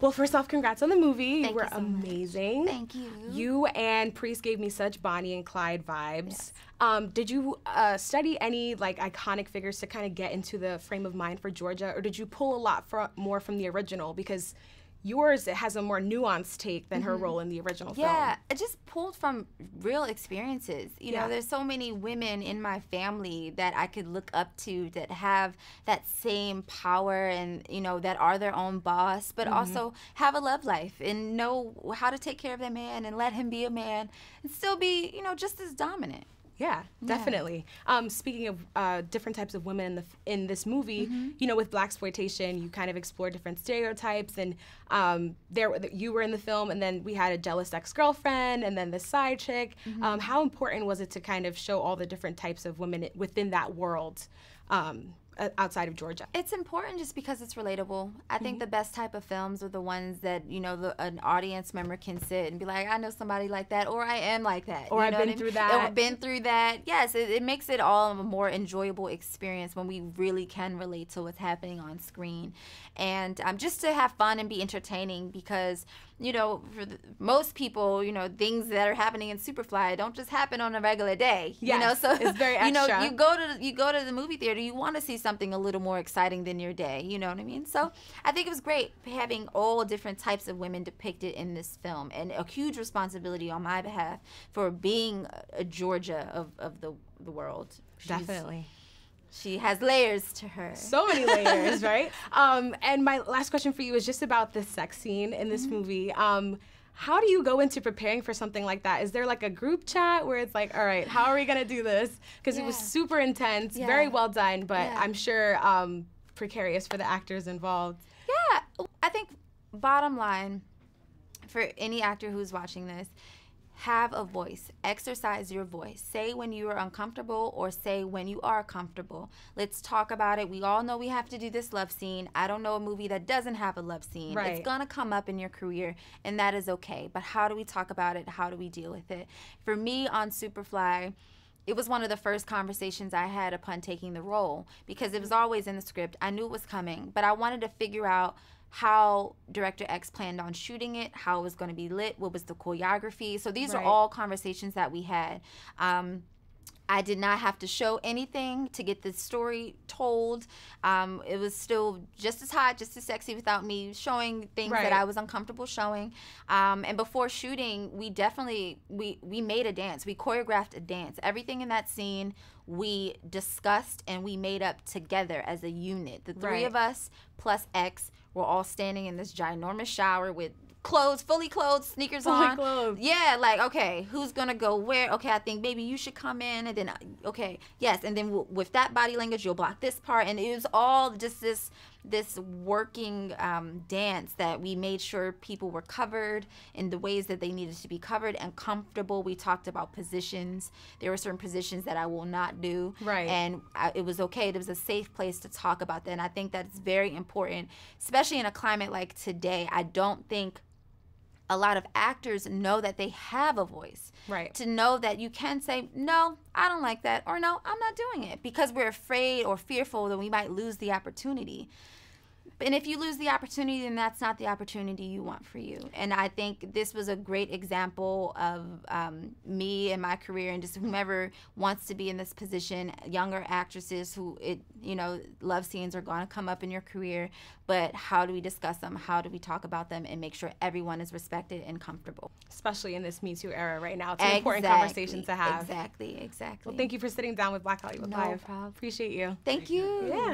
Well, first off, congrats on the movie. Thank you were you so amazing. Much. Thank you. You and Priest gave me such Bonnie and Clyde vibes. Yes. Did you study any like iconic figures to kind of get into the frame of mind for Georgia, or did you pull a lot more from the original? Because yours, it has a more nuanced take than her role in the original film. Yeah, it just pulled from real experiences. You know, there's so many women in my family that I could look up to that have that same power and, you know, that are their own boss, but also have a love life and know how to take care of their man and let him be a man and still be, you know, just as dominant. Yeah, definitely. Speaking of different types of women in this movie, you know, with blaxploitation, you kind of explore different stereotypes, and you were in the film, and then we had a jealous ex-girlfriend, and then the side chick. How important was it to kind of show all the different types of women within that world? Outside of Georgia? It's important just because it's relatable. I think the best type of films are the ones that, you know, an audience member can sit and be like, I know somebody like that, or I am like that. Or I've been through that. Or I've been through that. Yes, it makes it all a more enjoyable experience when we really can relate to what's happening on screen. And just to have fun and be entertaining, because, you know, for most people, you know, things that are happening in SUPERFLY don't just happen on a regular day. Yes, you know, so it's very extra. You know, you go to the movie theater, you want to see something a little more exciting than your day. You know what I mean? So I think it was great having all different types of women depicted in this film, and a huge responsibility on my behalf for being a Georgia of the world. Definitely. She has layers to her. So many layers, right? And my last question for you is just about the sex scene in this movie. How do you go into preparing for something like that? Is there like a group chat where it's like, all right, how are we gonna do this? Because it was super intense, very well done, but I'm sure precarious for the actors involved. Yeah, I think bottom line for any actor who's watching this, have a voice. Exercise your voice. Say when you are uncomfortable, or say when you are comfortable. Let's talk about it. We all know we have to do this love scene. I don't know a movie that doesn't have a love scene. Right. It's gonna come up in your career, and that is okay. But how do we talk about it? How do we deal with it? For me on SUPERFLY, it was one of the first conversations I had upon taking the role, because it was always in the script. I knew it was coming, but I wanted to figure out how Director X planned on shooting it, how it was going to be lit, what was the choreography. So these are all conversations that we had. I did not have to show anything to get the story told. It was still just as hot, just as sexy without me showing things that I was uncomfortable showing. And before shooting, we definitely, we made a dance. We choreographed a dance. Everything in that scene we discussed and we made up together as a unit. The three of us plus X were all standing in this ginormous shower with clothes, fully clothed, sneakers on. Clothed. Yeah, like, okay, who's gonna go where? Okay, I think maybe you should come in, and then, okay, yes, and then with that body language, you'll block this part, and it was all just this working dance that we made sure people were covered in the ways that they needed to be covered and comfortable. We talked about positions. There were certain positions that I will not do. Right. And it was okay. It was a safe place to talk about that. And I think that's very important, especially in a climate like today. I don't think a lot of actors know that they have a voice. Right. To know that you can say, no, I don't like that, or no, I'm not doing it, because we're afraid or fearful that we might lose the opportunity. And if you lose the opportunity, then that's not the opportunity you want for you. And I think this was a great example of me and my career, and just whomever wants to be in this position, younger actresses who, love scenes are going to come up in your career, but how do we discuss them? How do we talk about them and make sure everyone is respected and comfortable? Especially in this Me Too era right now. It's an important conversation to have. Exactly. Well, thank you for sitting down with Black Hollywood Live. No problem. Appreciate you. Thank you. Yeah.